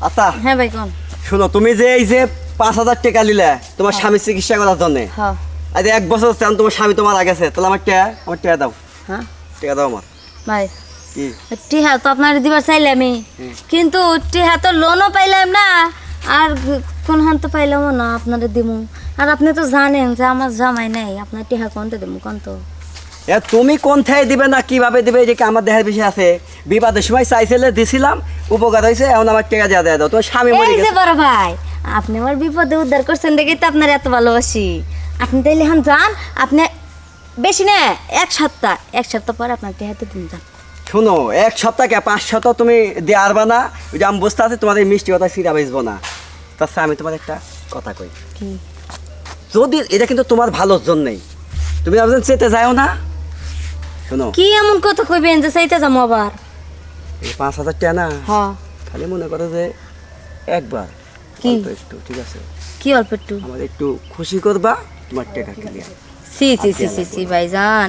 আচ্ছা হ্যাঁ ভাই কোন শোনো, তুমি যে এই যে 5,000 টাকা নিলে তোমার স্বামী চিকিৎসা করার জন্য, হ্যাঁ আজ 1 বছর চান তোমার স্বামী তোমার গেছে, তাহলে আমার টাকা দাও। হ্যাঁ টাকা দাও আমার। ভাই কি টিহা তো আপনার দিবার চাইলে আমি, কিন্তু টিহা তো লোনও পাইলাম না, আর কোন হান তো পাইলামও না আপনারে দিমু। আর আপনি তো জানেন যে আমার জামাই নাই, আপনার টিহা কোনটা দিমু কোন তো? তুমি কোন থেকে দিবে না কিভাবে দিবে এটা কি আমার দেহের বিষয় আছে? বিবাদের সময় চাইছিলে, দিছিলাম, উপকার হয়েছে, এখন আমার টাকা দেওয়া দাও। তোমার স্বামী মরে এই যে গেছে। বড় ভাই, আপনি আমার বিপদে উদ্ধার করছেন দেখি তো আপনার এত ভালোবাসি। আপনি তাইলে হান যান, আপনি বেশি না এক সপ্তাহ পর আপনার টিহাতে দিন যান। শোনো, 1 সপ্তাহ কে 5 সপ্তাহ তুমি দিয়ে আরবা না, ওই যে আমি বুঝতে আছি তোমার এই মিষ্টি কথা সিরা বেচবো না। তাছাড়া আমি তোমার একটা কথা কই, কি যদি এটা কিন্তু তোমার ভালোর জন্যই, তুমি ভাবছেন চেতে যাও না। শোনো, কি এমন কথা কইবেন যে চাইতে যাবো আবার? এই 5,000 টাকা না, হ্যাঁ খালি মনে করো যে একবার কি? অল্প একটু, ঠিক আছে, কি অল্প একটু? আমার একটু খুশি করবা, তোমার টাকা ক্লিয়ার। সি সি সি সি সি ভাইজান,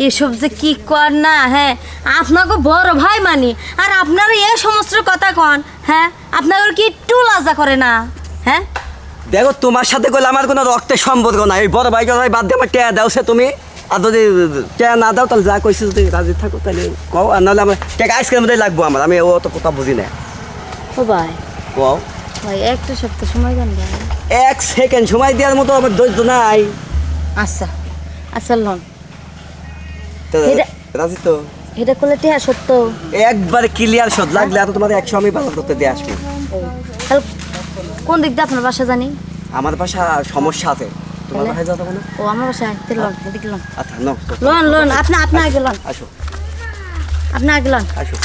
এসব যে কি কর না, হ্যাঁ আপনাকে বড় ভাই মানি, আর আপনারা এই সমস্ত কথা কন, হ্যাঁ আপনাদের কি একটু লজ্জা করে না? হ্যাঁ দেখো, তোমার সাথে করলে আমার কোনো রক্তের সম্পর্ক নাই। এই বড় ভাই কথা বাদ দিয়ে আমার টাকা দাও, সে তুমি। আর যদি টাকা না দাও, তাহলে যা কইছি যদি রাজি থাকো তাহলে কও, আর নাহলে আমার টাকা আইসক্রিমটাই লাগবো আমার। আমি ও তো কথা বুঝি না। ও ভাই, কও, ভাই একটা সপ্তাহ সময় দেন ভাই। 1 সেকেন্ড সময় দেওয়ার মতো আমার ধৈর্য নাই। আচ্ছা আচ্ছা লন, তো এটা- রাজি তো? এটা করলে টিহা সত্য। একবার ক্লিয়ার শোধ লাগলে আর তোমার 100 আমি বাজার করতে দিয়ে আসবো। তাহলে কোন দিক দিয়ে আপনার বাসা জানি? আমার বাসা সমস্যা আছে, তোমার বাসায় যাবো না। ও আমার বাসায় লন, এদিকে লন, আচ্ছা নাও, লন লন, আপনি আগে লন, আসো আপনি আগে লন। আসো।